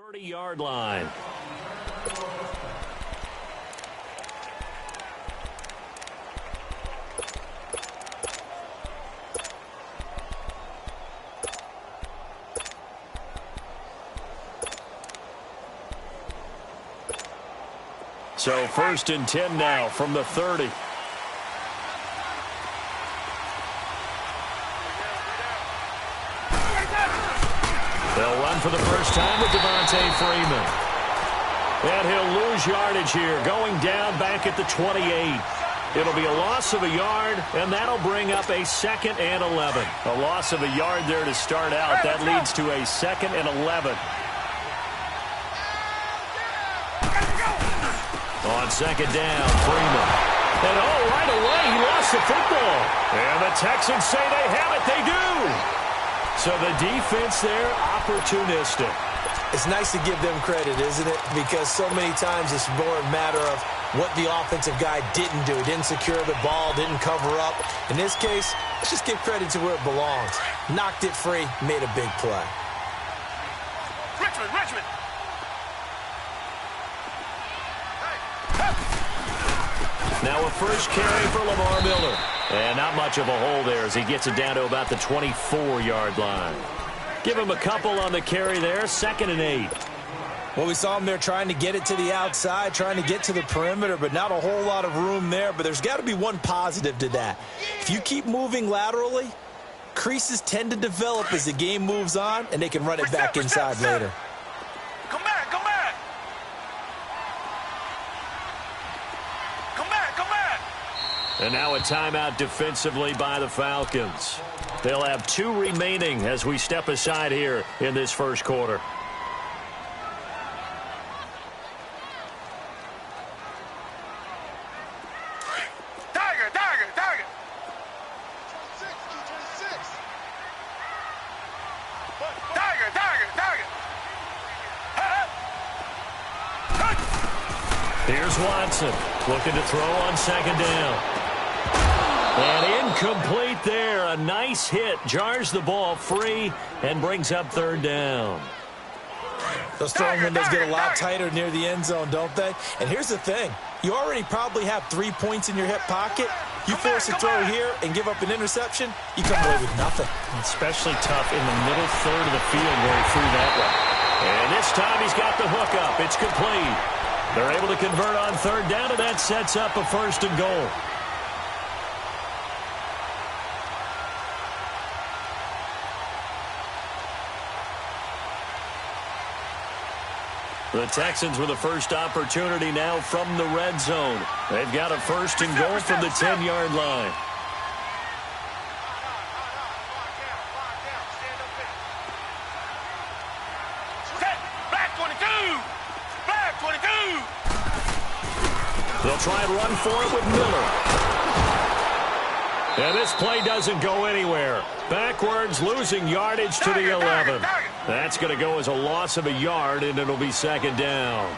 30-yard line. So 1st and 10 now from the 30. They'll run for the first time with Devontae Freeman. And he'll lose yardage here, going down back at the 28. It'll be a loss of a yard, and that'll bring up a 2nd and 11. A loss of a yard there to start out. That leads to a 2nd and 11. On 2nd down, Freeman. And right away, he lost the football. And the Texans say they have it. They do. So the defense there, opportunistic. It's nice to give them credit, isn't it? Because so many times it's more a matter of what the offensive guy didn't do. Didn't secure the ball, didn't cover up. In this case, let's just give credit to where it belongs. Knocked it free, made a big play. Richmond! Now a first carry for Lamar Miller. And not much of a hole there as he gets it down to about the 24-yard line. Give him a couple on the carry there, 2nd and 8. Well, we saw him there trying to get it to the outside, trying to get to the perimeter, but not a whole lot of room there. But there's got to be one positive to that. If you keep moving laterally, creases tend to develop as the game moves on, and they can run it back inside later. Come back! And now a timeout defensively by the Falcons. They'll have 2 remaining as we step aside here in this first quarter. Tiger! Here's Watson looking to throw on 2nd down. And incomplete there. A nice hit. Jars the ball free and brings up 3rd down. Those throwing windows get a lot tighter near the end zone, don't they? And here's the thing. You already probably have 3 points in your hip pocket. You force a throw here and give up an interception, you come away with nothing. Especially tough in the middle third of the field where he threw that way. And this time he's got the hook up. It's complete. They're able to convert on 3rd down, and that sets up a 1st and goal. The Texans with the first opportunity now from the red zone. They've got a 1st and goal from the 10-yard line. Black 22! They'll try and run for it with Miller. And this play doesn't go anywhere. Backwards, losing yardage to the 11. That's going to go as a loss of a yard, and it'll be 2nd down.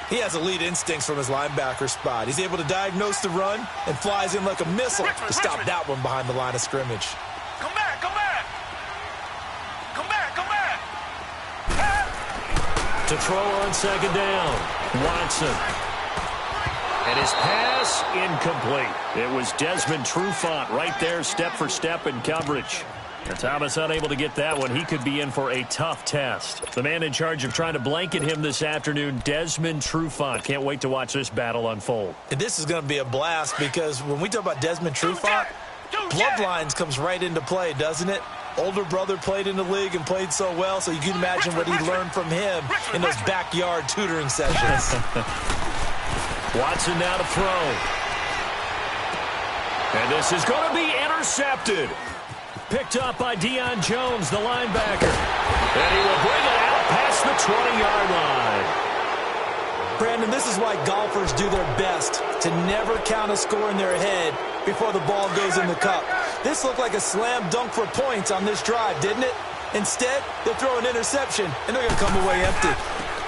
He has elite instincts from his linebacker spot. He's able to diagnose the run and flies in like a missile to stop that one behind the line of scrimmage. Come back! To throw on 2nd down, Watson. And his pass, incomplete. It was Desmond Trufant right there, step for step in coverage. And Thomas unable to get that one. He could be in for a tough test. The man in charge of trying to blanket him this afternoon, Desmond Trufant. Can't wait to watch this battle unfold. And this is going to be a blast because when we talk about Desmond Trufant, bloodlines comes right into play, doesn't it? Older brother played in the league and played so well, so you can imagine what he learned from him in those backyard tutoring sessions. Watson now to throw. And this is going to be intercepted. Picked up by Deion Jones, the linebacker. And he will bring it out past the 20-yard line. Brandon, this is why golfers do their best to never count a score in their head before the ball goes in the cup. This looked like a slam dunk for points on this drive, didn't it? Instead, they'll throw an interception, and they're going to come away empty.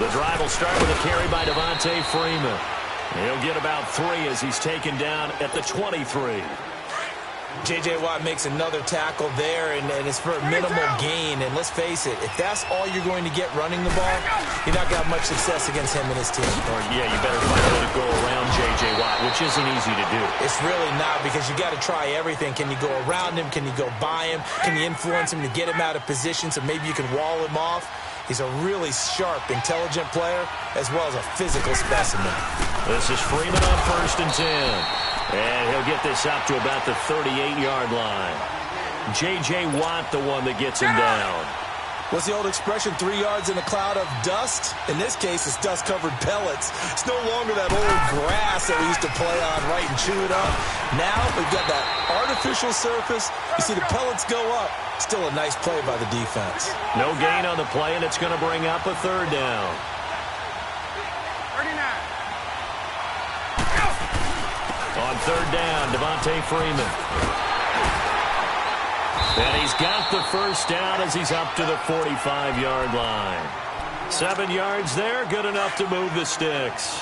The drive will start with a carry by Devontae Freeman. He'll get about 3 as he's taken down at the 23. J.J. Watt makes another tackle there, and it's for a minimal gain. And let's face it, if that's all you're going to get running the ball, you're not going to have much success against him and his team. Or, yeah, you better find a way to go around J.J. Watt, which isn't easy to do. It's really not, because you got to try everything. Can you go around him? Can you go by him? Can you influence him to get him out of position so maybe you can wall him off? He's a really sharp, intelligent player, as well as a physical specimen. This is Freeman on 1st and 10. And he'll get this up to about the 38-yard line. J.J. Watt, the one that gets him down. What's the old expression, 3 yards in a cloud of dust? In this case, it's dust-covered pellets. It's no longer that old grass that we used to play on, right, and chew it up. Now we've got that artificial surface. You see the pellets go up. Still a nice play by the defense. No gain on the play, and it's going to bring up a 3rd down. 39. On 3rd down, Devontae Freeman. And he's got the 1st down as he's up to the 45-yard line. 7 yards there, good enough to move the sticks.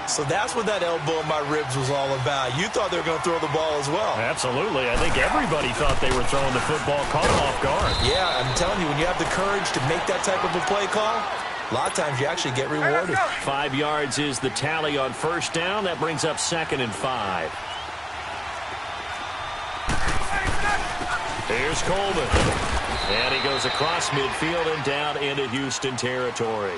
So that's what that elbow in my ribs was all about. You thought they were going to throw the ball as well. Absolutely. I think everybody thought they were throwing the football, caught him off guard. Yeah, I'm telling you, when you have the courage to make that type of a play call, a lot of times you actually get rewarded. 5 yards is the tally on 1st down. That brings up 2nd and 5. Here's Coleman. And he goes across midfield and down into Houston territory.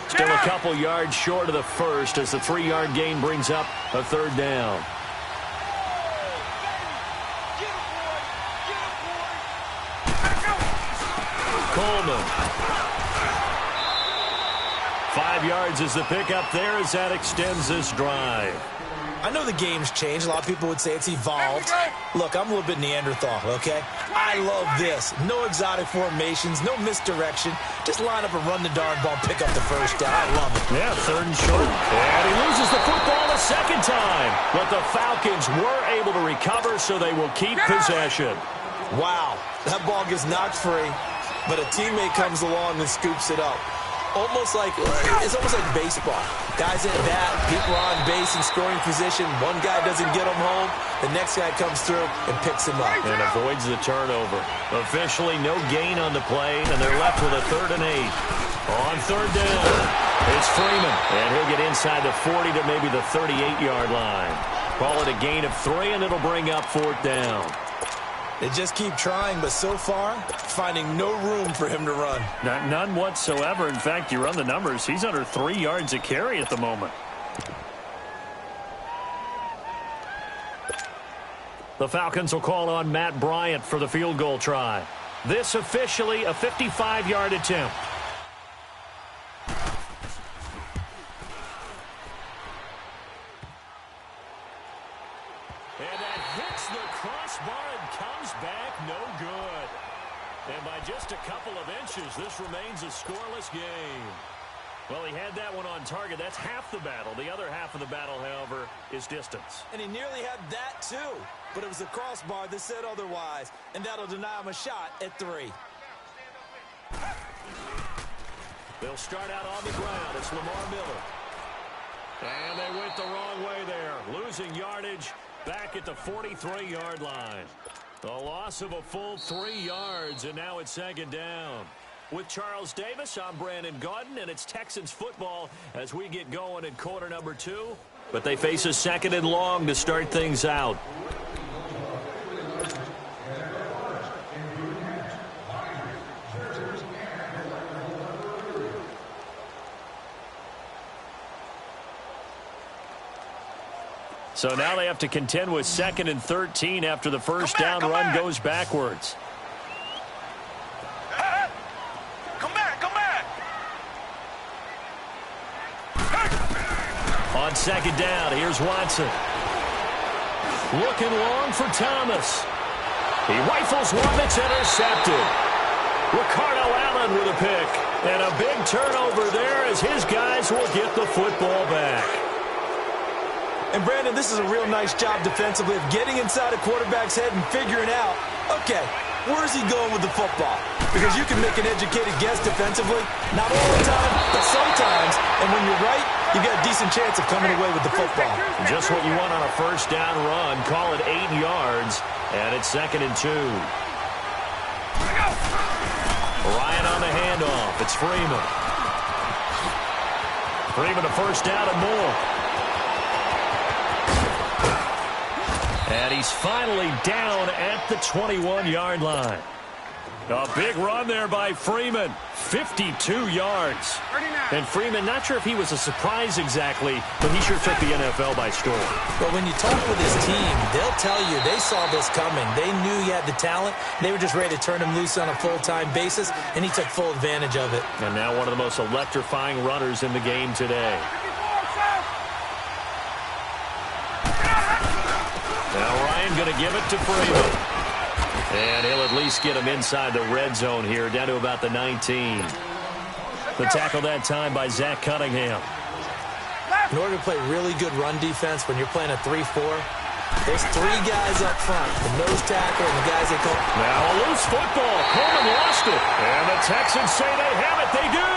Still a couple yards short of the 1st as the 3-yard gain brings up a 3rd down. Coleman. 5 yards is the pickup there as that extends this drive. I know the game's changed. A lot of people would say it's evolved. Look, I'm a little bit Neanderthal, okay? I love this. No exotic formations, no misdirection. Just line up and run the darn ball, pick up the 1st down. I love it. Yeah, 3rd and short. And he loses the football a 2nd time. But the Falcons were able to recover, so they will keep possession. Wow, that ball gets knocked free, but a teammate comes along and scoops it up. It's almost like baseball. Guys at bat, people are on base in scoring position. One guy doesn't get him home. The next guy comes through and picks him up. And avoids the turnover. Officially, no gain on the play, and they're left with a 3rd and 8. On 3rd down, it's Freeman. And he'll get inside the 40 to maybe the 38-yard line. Call it a gain of 3, and it'll bring up 4th down. They just keep trying, but so far, finding no room for him to run. None whatsoever. In fact, you run the numbers. He's under 3 yards a carry at the moment. The Falcons will call on Matt Bryant for the field goal try. This officially a 55-yard attempt. And that hits the crossbar and comes back no good. And by just a couple of inches, this remains a scoreless game. Well, he had that one on target. That's half the battle. The other half of the battle, however, is distance. And he nearly had that, too. But it was the crossbar that said otherwise. And that'll deny him a shot at 3. They'll start out on the ground. It's Lamar Miller. And they went the wrong way there. Losing yardage back at the 43-yard line. A loss of a full 3 yards, and now it's 2nd down. With Charles Davis, I'm Brandon Gaudin, and it's Texans football as we get going in quarter number 2. But they face a 2nd and long to start things out. So now they have to contend with 2nd and 13 after the first down run goes backwards. Come back. On 2nd down, here's Watson. Looking long for Thomas. He rifles one that's intercepted. Ricardo Allen with a pick. And a big turnover there as his guys will get the football back. And, Brandon, this is a real nice job defensively of getting inside a quarterback's head and figuring out, okay, where's he going with the football? Because you can make an educated guess defensively, not all the time, but sometimes. And when you're right, you got a decent chance of coming away with the football. Just what you want on a first down run. Call it 8 yards, and it's 2nd and 2. Ryan on the handoff. It's Freeman. Freeman a first down and more. And he's finally down at the 21-yard line. A big run there by Freeman. 52 yards. And Freeman, not sure if he was a surprise exactly, but he sure took the NFL by storm. But when you talk with his team, they'll tell you they saw this coming. They knew he had the talent. They were just ready to turn him loose on a full-time basis, and he took full advantage of it. And now one of the most electrifying runners in the game today. Now Ryan going to give it to Freeman. And he'll at least get him inside the red zone here, down to about the 19. The tackle that time by Zach Cunningham. In order to play really good run defense when you're playing a 3-4, there's 3 guys up front, the nose tackle and the guys they call. Now a loose football. Coleman lost it. And the Texans say they have it. They do.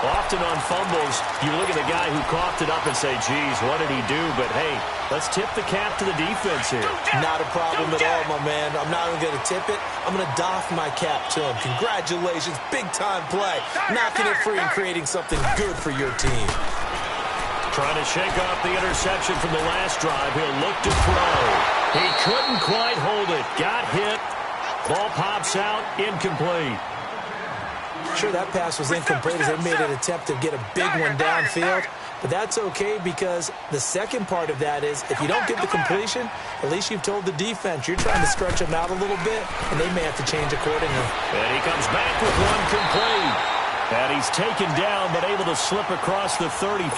Often on fumbles, you look at the guy who coughed it up and say, geez, what did he do? But, hey, let's tip the cap to the defense here. Not a problem at all, my man. I'm not even going to tip it. I'm going to doff my cap to him. Congratulations. Big-time play. Knocking it free and creating something good for your team. Trying to shake off the interception from the last drive. He'll look to throw. He couldn't quite hold it. Got hit. Ball pops out. Incomplete. Sure, that pass was incomplete as they made an attempt to get a big one downfield. But that's okay because the second part of that is if you don't get the completion, at least you've told the defense you're trying to stretch them out a little bit, and they may have to change accordingly. And he comes back with one complete. And he's taken down but able to slip across the 35.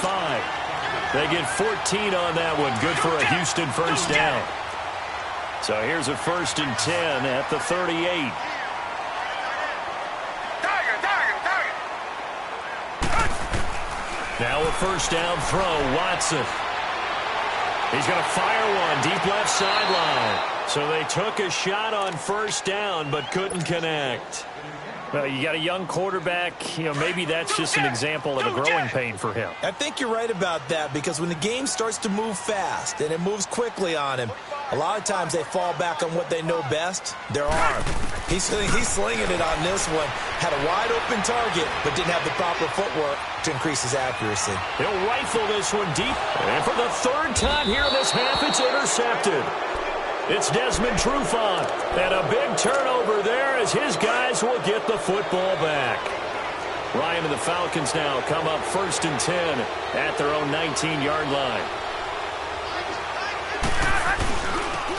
They get 14 on that one. Good for a Houston first down. So here's a 1st and 10 at the 38. Now a first down throw, Watson. He's going to fire one deep left sideline. So they took a shot on first down but couldn't connect. Well, you got a young quarterback. You know, maybe that's just an example of a growing pain for him. I think you're right about that because when the game starts to move fast and it moves quickly on him, a lot of times they fall back on what they know best, their arm. He's slinging it on this one. Had a wide-open target, but didn't have the proper footwork to increase his accuracy. He'll rifle this one deep. And for the 3rd time here in this half, it's intercepted. It's Desmond Trufant. And a big turnover there as his guys will get the football back. Ryan and the Falcons now come up 1st and 10 at their own 19-yard line.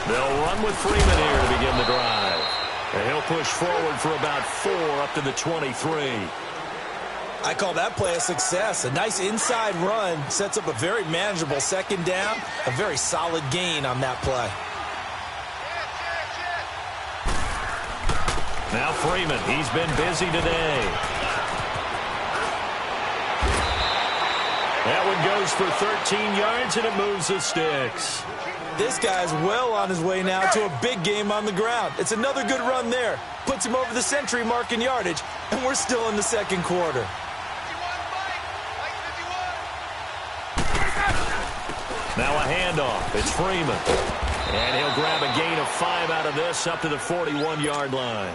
They'll run with Freeman here to begin the drive. And he'll push forward for about 4 up to the 23. I call that play a success. A nice inside run sets up a very manageable 2nd down. A very solid gain on that play. Now Freeman, he's been busy today. That one goes for 13 yards, and it moves the sticks. This guy's well on his way now to a big game on the ground. It's another good run there. Puts him over the century mark in yardage, and we're still in the 2nd quarter. Now a handoff. It's Freeman. And he'll grab a gain of 5 out of this up to the 41-yard line.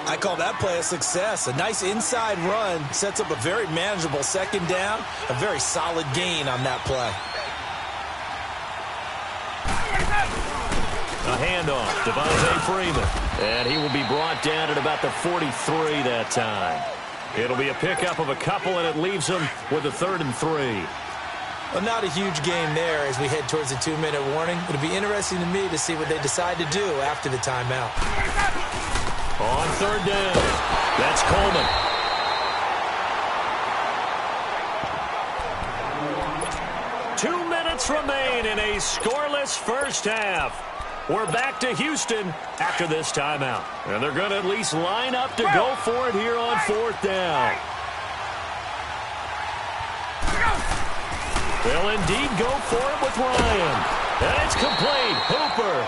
I call that play a success. A nice inside run sets up a very manageable 2nd down. A very solid gain on that play. A handoff, Devontae Freeman. And he will be brought down at about the 43 that time. It'll be a pickup of a couple, and it leaves him with a 3rd and 3. Well, not a huge game there as we head towards the 2-minute warning. It'll be interesting to me to see what they decide to do after the timeout. On 3rd down, that's Coleman. Two minutes remain in a scoreless first half. We're back to Houston after this timeout. And they're going to at least line up to go for it here on 4th down. They'll indeed go for it with Ryan. And it's complete. Hooper.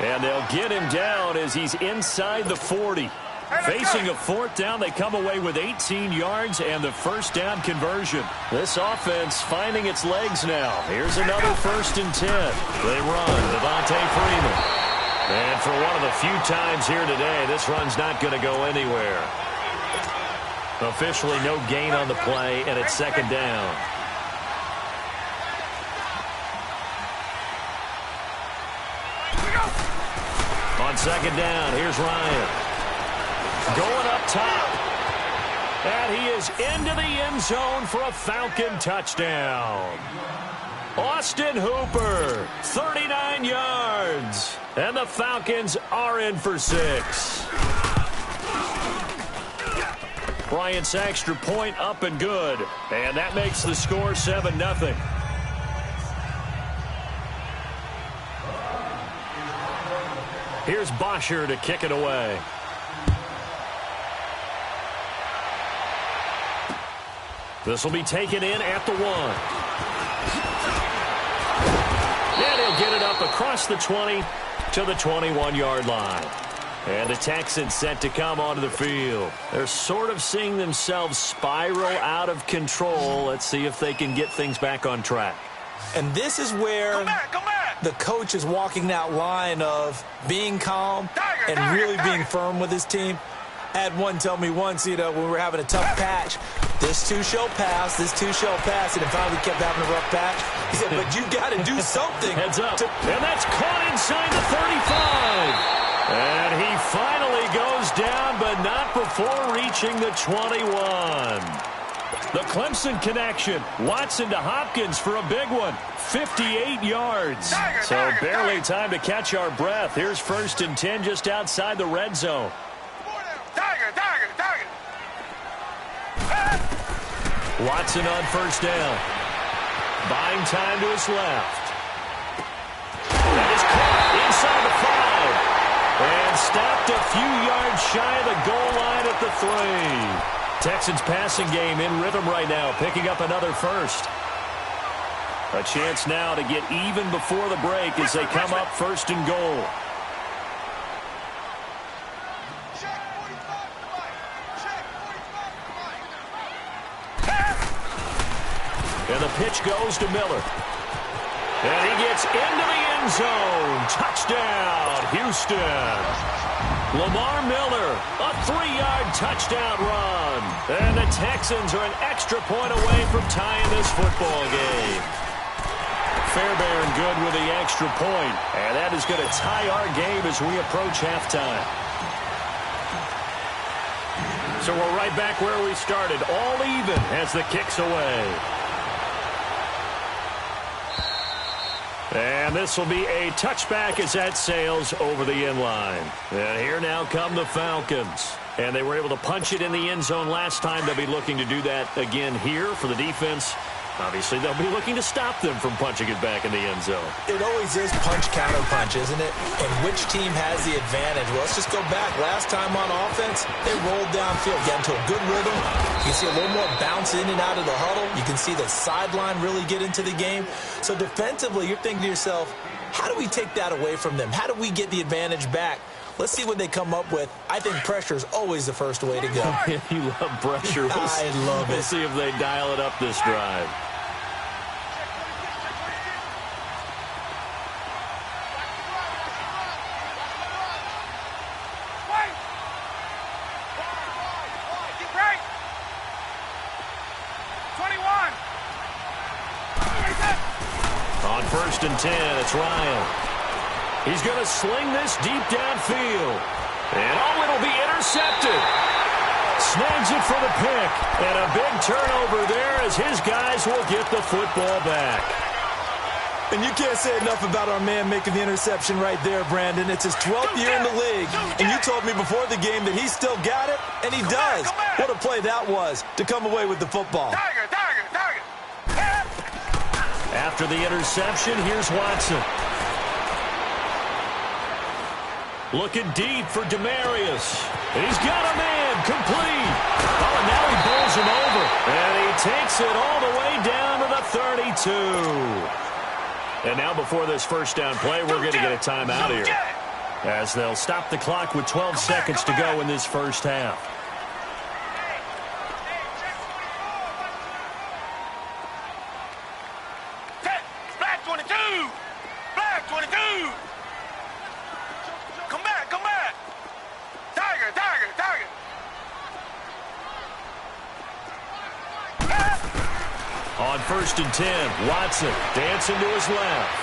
And they'll get him down as he's inside the 40. Facing a fourth down, they come away with 18 yards and the first down conversion. This offense finding its legs now. Here's another 1st and 10. They run, Devontae Freeman. And for one of the few times here today, this run's not going to go anywhere. Officially no gain on the play, and it's 2nd down. On 2nd down, here's Ryan. Going up top. And he is into the end zone for a Falcon touchdown. Austin Hooper, 39 yards. And the Falcons are in for 6. Bryant's extra point up and good. And that makes the score 7-0. Here's Bosher to kick it away. This will be taken in at the 1. And he'll get it up across the 20 to the 21-yard line. And the Texans set to come onto the field. They're sort of seeing themselves spiral out of control. Let's see if they can get things back on track. And this is where the coach is walking that line of being calm and really being firm with his team. I had one tell me once, when we were having a tough patch, this too shall pass, this too shall pass, and if finally we kept having a rough patch, he said, but you got to do something. Heads up, and that's caught inside the 35. And he finally goes down, but not before reaching the 21. The Clemson connection. Watson to Hopkins for a big one. 58 yards. So barely time to catch our breath. Here's 1st and 10 just outside the red zone. Watson on 1st down. Buying time to his left. That is caught inside the 5. And stopped a few yards shy of the goal line at the 3. Texans passing game in rhythm right now, picking up another 1st. A chance now to get even before the break as they come up 1st and goal. And the pitch goes to Miller. And he gets into the end zone. Touchdown, Houston. Lamar Miller, a 3-yard touchdown run. And the Texans are an extra point away from tying this football game. Fairbairn good with the extra point. And that is going to tie our game as we approach halftime. So we're right back where we started. All even as the kick's away. And this will be a touchback as that sails over the end line. And here now come the Falcons. And they were able to punch it in the end zone last time. They'll be looking to do that again here for the defense. Obviously, they'll be looking to stop them from punching it back in the end zone. It always is punch-counter-punch, isn't it? And which team has the advantage? Well, let's just go back. Last time on offense, they rolled downfield, got into a good rhythm. You can see a little more bounce in and out of the huddle. You can see the sideline really get into the game. So defensively, you're thinking to yourself, how do we take that away from them? How do we get the advantage back? Let's see what they come up with. I think pressure is always the first way to go. You love pressure. I love it. We'll see if they dial it up this drive. On 1st and 10, it's Ryan. He's going to sling this deep downfield. And it'll be intercepted. Snags it for the pick. And a big turnover there as his guys will get the football back. And you can't say enough about our man making the interception right there, Brandon. It's his 12th year in the league. And you told me before the game that he still got it, and he does. What a play that was to come away with the football. After the interception, here's Watson. Looking deep for Demarius. He's got a man complete. Oh, and now he bowls him over. And he takes it all the way down to the 32. And now before this first down play, we're going to get a timeout here. as they'll stop the clock with 12 seconds to go in this first half. Black 22! Black 22! Come back, come back! Tiger, Tiger, Tiger! On 1st and 10, Watson dancing to his left.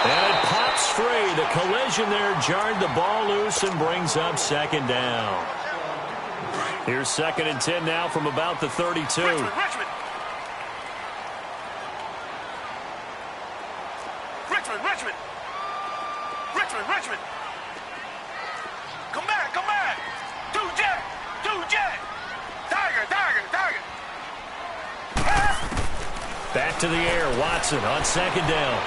And it pops free. The collision there jarred the ball loose and brings up 2nd down. Here's 2nd and 10 now from about the 32. Richmond! Richmond! Come back, come back! Two jet! Tiger! Back to the air, Watson on 2nd down.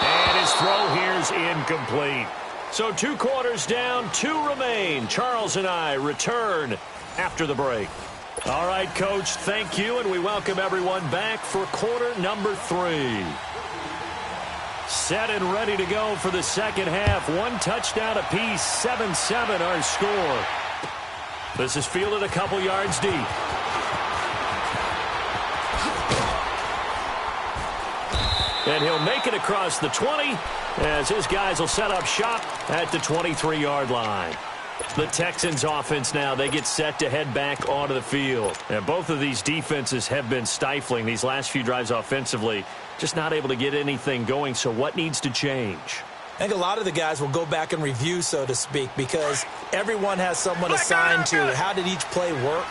And his throw here's incomplete. So 2 quarters down, 2 remain. Charles and I return after the break. All right, Coach, thank you, and we welcome everyone back for quarter number 3. Set and ready to go for the second half. 1 touchdown apiece, 7-7 our score. This is fielded a couple yards deep. And he'll make it across the 20 as his guys will set up shop at the 23-yard line. The Texans offense now, they get set to head back onto the field. And both of these defenses have been stifling these last few drives offensively, just not able to get anything going. So what needs to change? I think a lot of the guys will go back and review, so to speak, because everyone has someone assigned to how did each play work.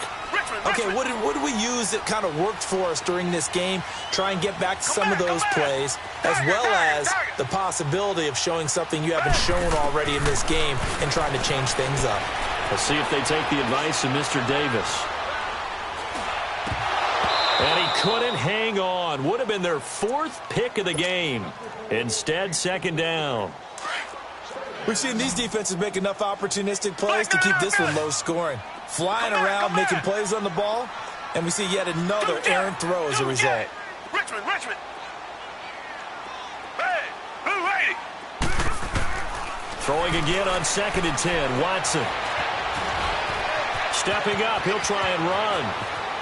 Okay, what did we use that kind of worked for us during this game? Try and get back to some of those plays, as well as the possibility of showing something you haven't shown already in this game and trying to change things up. Let's see if they take the advice of Mr. Davis. And he couldn't hang on. Would have been their 4th pick of the game. Instead, 2nd down. We've seen these defenses make enough opportunistic plays to keep this one low scoring. Flying around, making plays on the ball, and we see yet another errant throw as a result. Richmond! Hey, who waiting? Throwing again on 2nd and 10, Watson. Stepping up, he'll try and run.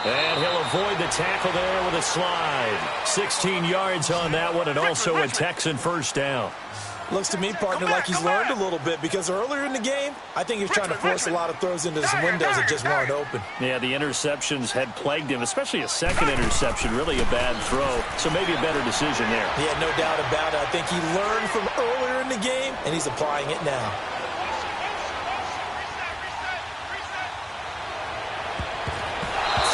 And he'll avoid the tackle there with a slide. 16 yards on that one, and also a Texan first down. Looks to me, partner, like he's learned a little bit, because earlier in the game, I think he was trying to force a lot of throws into some windows that just weren't open. Yeah, the interceptions had plagued him, especially a second interception, really a bad throw. So maybe a better decision there. Yeah, no doubt about it. I think he learned from earlier in the game, and he's applying it now.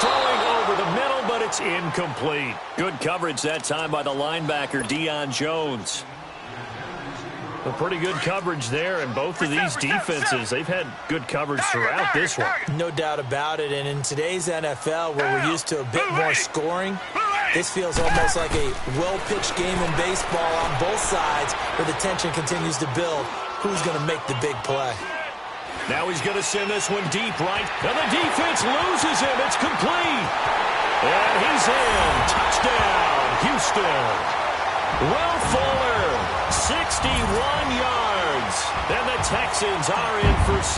Throwing over the middle, but it's incomplete. Good coverage that time by the linebacker, Deion Jones. A pretty good coverage there, and both of these defenses, they've had good coverage throughout this one. No doubt about it, and in today's NFL, where we're used to a bit more scoring, this feels almost like a well-pitched game in baseball on both sides, where the tension continues to build. Who's going to make the big play? Now he's going to send this one deep right, and the defense loses him. It's complete. And he's in. Touchdown, Houston. Will Fuller, 61 yards. And the Texans are in for 6.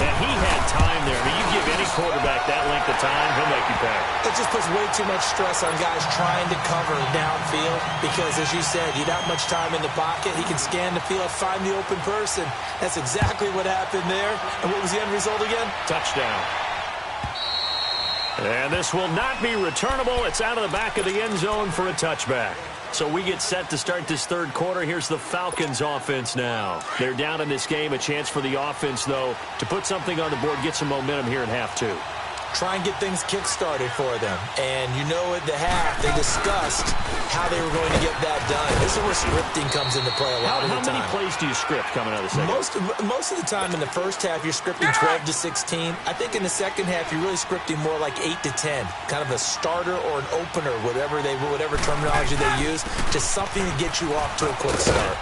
And he had time there. I mean, you give any quarterback that length of time, he'll make you pay. It just puts way too much stress on guys trying to cover downfield because, as you said, you don't have much time in the pocket. He can scan the field, find the open person. That's exactly what happened there. And what was the end result again? Touchdown. And this will not be returnable. It's out of the back of the end zone for a touchback. So we get set to start this third quarter. Here's the Falcons offense now. They're down in this game. A chance for the offense, though, to put something on the board, get some momentum here in half 2. Try and get things kick-started for them. And you know at the half, they discussed how they were going to get that done. This is where scripting comes into play a lot of the time. How many plays do you script coming out of the second? Most of the time in the first half, you're scripting 12 to 16. I think in the second half, you're really scripting more like 8 to 10. Kind of a starter or an opener, whatever terminology they use. Just something to get you off to a quick start.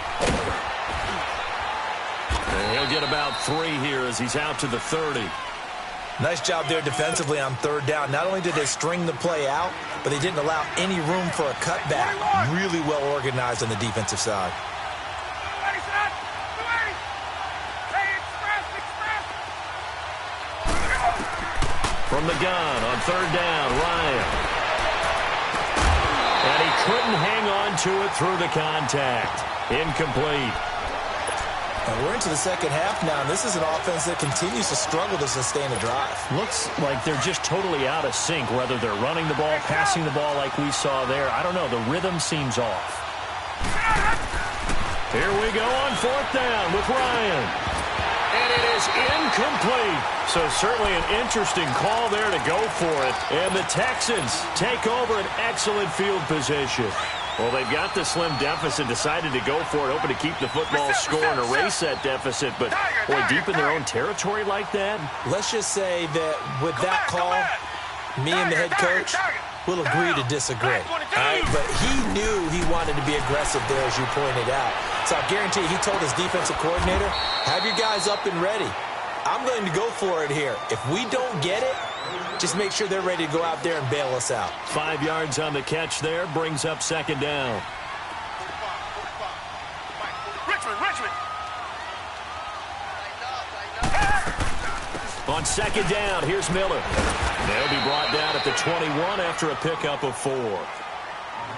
And he'll get about 3 here as he's out to the 30. Nice job there defensively on third down. Not only did they string the play out, but they didn't allow any room for a cutback. Really well organized on the defensive side. From the gun on third down, Ryan. And he couldn't hang on to it through the contact. Incomplete. And we're into the second half now, and this is an offense that continues to struggle to sustain a drive. Looks like they're just totally out of sync, whether they're running the ball, passing the ball like we saw there. I don't know. The rhythm seems off. Here we go on fourth down with Ryan. And it is incomplete. So certainly an interesting call there to go for it. And the Texans take over an excellent field position. Well, they've got the slim deficit, decided to go for it, hoping to keep the football score and erase that deficit. But, boy, deep in their own territory like that? Let's just say that with that call, me and the head coach will agree to disagree. All right? But he knew he wanted to be aggressive there, as you pointed out. So I guarantee you, he told his defensive coordinator, have your guys up and ready. I'm going to go for it here. If we don't get it, just make sure they're ready to go out there and bail us out. 5 yards on the catch there, brings up second down. Richmond. On second down, here's Miller. They'll be brought down at the 21 after a pickup of 4.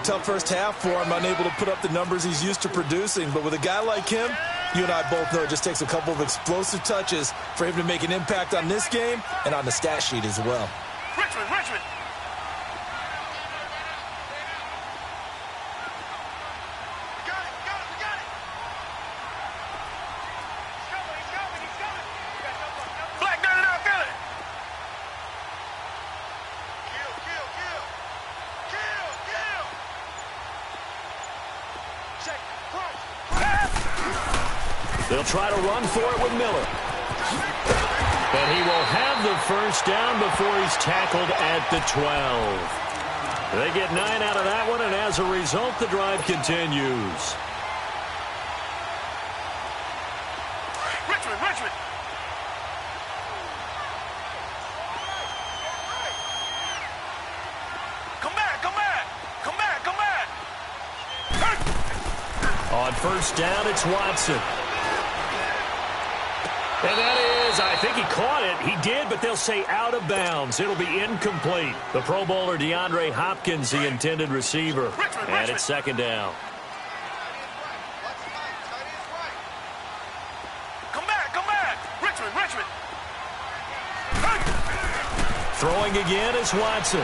Tough first half for him, unable to put up the numbers he's used to producing. But with a guy like him, you and I both know it just takes a couple of explosive touches for him to make an impact on this game and on the stat sheet as well. Richmond. We got it. He's coming. Black down and out, Philly. Kill. Check. They'll try to run for it with Miller. And he will have the first down before he's tackled at the 12. They get 9 out of that one, and as a result, the drive continues. Richmond. Come back. On first down, it's Watson. And that is, I think he caught it. He did, but they'll say out of bounds. It'll be incomplete. The Pro Bowler DeAndre Hopkins, the intended receiver. And it's second down. Come back. Richmond. Throwing again is Watson.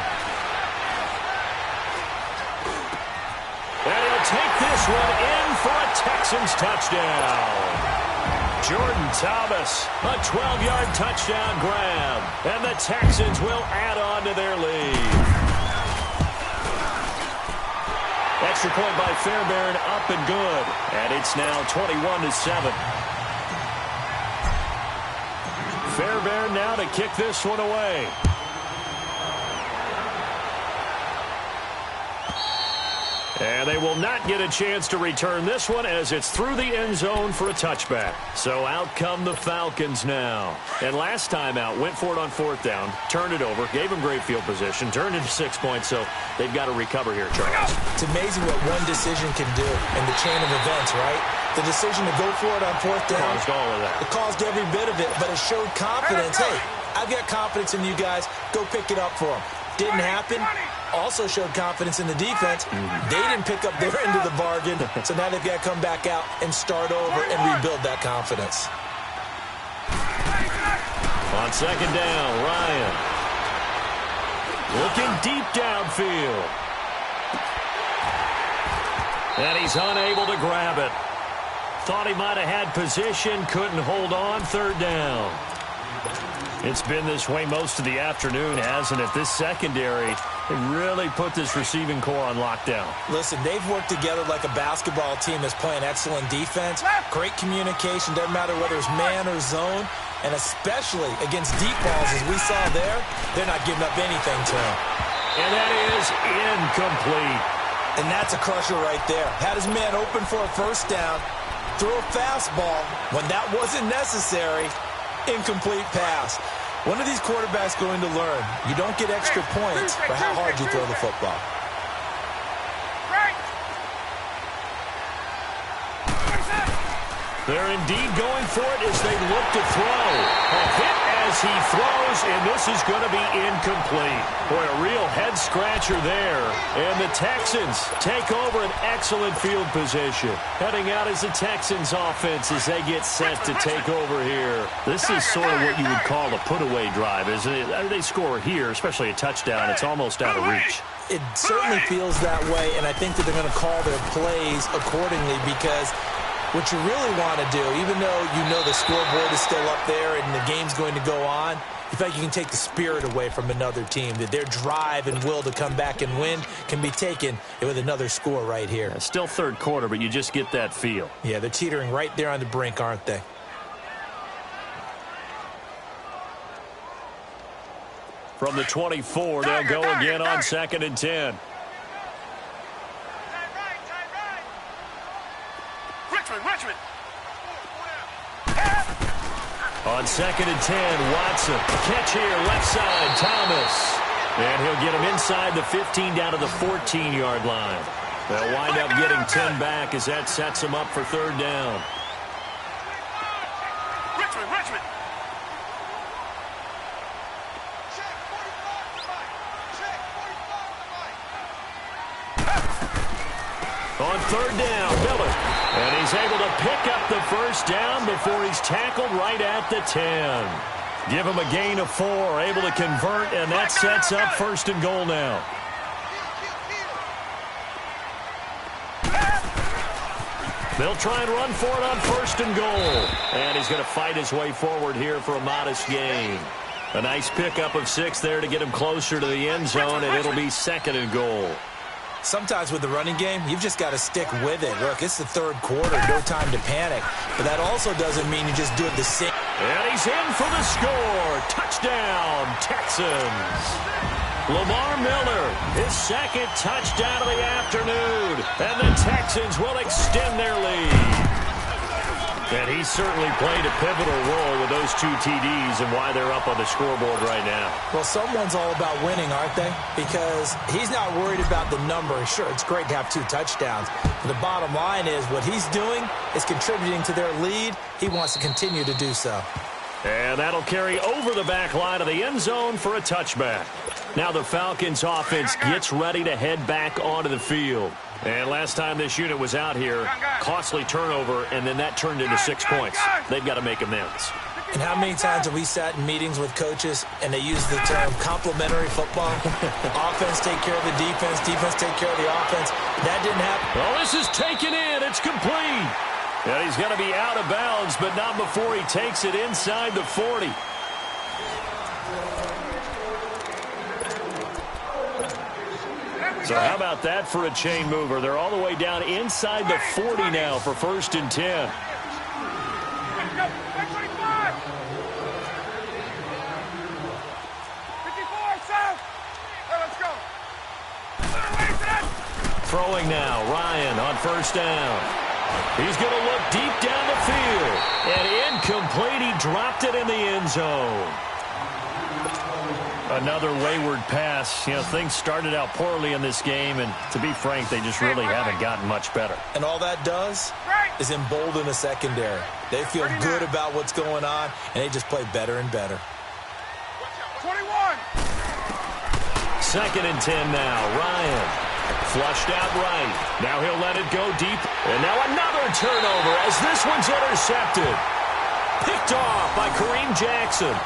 And he'll take this one in for a Texans touchdown. Jordan Thomas, a 12-yard touchdown grab. And the Texans will add on to their lead. Extra point by Fairbairn, up and good. And it's now 21-7. Fairbairn now to kick this one away. And they will not get a chance to return this one as it's through the end zone for a touchback. So out come the Falcons now. And last time out, went for it on fourth down, turned it over, gave them great field position, turned into 6 points, so they've got to recover here, Charles. It's amazing what one decision can do in the chain of events, right? The decision to go for it on fourth down. Caused all of that. It caused every bit of it, but it showed confidence. Hey, I've got confidence in you guys. Go pick it up for them. Didn't happen. Also showed confidence in the defense. They didn't pick up their end of the bargain, so now they've got to come back out and start over and rebuild that confidence. On second down, Ryan. Looking deep downfield. And he's unable to grab it. Thought he might have had position, couldn't hold on, third down. It's been this way most of the afternoon, hasn't it? This secondary, they really put this receiving core on lockdown. Listen, they've worked together like a basketball team that's playing excellent defense. Great communication, doesn't matter whether it's man or zone. And especially against deep balls, as we saw there, they're not giving up anything to him. And that is incomplete. And that's a crusher right there. Had his man open for a first down, threw a fastball when that wasn't necessary. Incomplete pass. One of these quarterbacks going to learn. You don't get extra points for how hard you throw the football. They're indeed going for it as they look to throw. A hit as he throws, and this is going to be incomplete. Boy, a real head-scratcher there. And the Texans take over an excellent field position. Heading out as the Texans offense as they get set to take over here. This is sort of what you would call a put-away drive, isn't it? They score here, especially a touchdown. It's almost out of reach. It certainly feels that way, and I think that they're going to call their plays accordingly because what you really want to do, even though you know the scoreboard is still up there and the game's going to go on, you feel like you can take the spirit away from another team, that their drive and will to come back and win can be taken with another score right here. Still third quarter, but you just get that feel. Yeah, they're teetering right there on the brink, aren't they? From the 24, they'll go again on 2nd and 10. Richmond. On 2nd and 10, Watson. Catch here, left side, Thomas. And he'll get him inside the 15 down to the 14-yard line. They'll wind up getting 10 back as that sets them up for 3rd down. Richmond. On 3rd down, Miller. And he's able to pick up the 1st down before he's tackled right at the 10. Give him a gain of 4, able to convert, and that sets up 1st and goal now. They'll try and run for it on 1st and goal. And he's going to fight his way forward here for a modest gain. A nice pickup of 6 there to get him closer to the end zone, and it'll be 2nd and goal. Sometimes with the running game, you've just got to stick with it. Look, it's the 3rd quarter, no time to panic. But that also doesn't mean you just do it the same. And he's in for the score. Touchdown, Texans. Lamar Miller, his 2nd touchdown of the afternoon. And the Texans will extend their lead. And he certainly played a pivotal role with those 2 TDs and why they're up on the scoreboard right now. Well, someone's all about winning, aren't they? Because he's not worried about the number. Sure, it's great to have 2 touchdowns. But the bottom line is what he's doing is contributing to their lead. He wants to continue to do so. And that'll carry over the back line of the end zone for a touchback. Now the Falcons offense gets ready to head back onto the field. And last time this unit was out here, costly turnover, and then that turned into 6 points. They've got to make amends. And how many times have we sat in meetings with coaches and they use the term complementary football? Offense take care of the defense, defense take care of the offense. That didn't happen. Well, this is taken in. It's complete. And he's going to be out of bounds, but not before he takes it inside the 40. So how about that for a chain mover? They're all the way down inside the 40 now for 1st and 10. Throwing now, Ryan on 1st down. He's going to look deep down the field. And incomplete, he dropped it in the end zone. Another wayward pass. You know, things started out poorly in this game, and to be frank, they just really haven't gotten much better. And all that does is embolden the secondary. They feel good about what's going on, and they just play better and better. 21. 2nd and 10 now. Ryan flushed out right. Now he'll let it go deep. And now another turnover as this one's intercepted. Picked off by Kareem Jackson.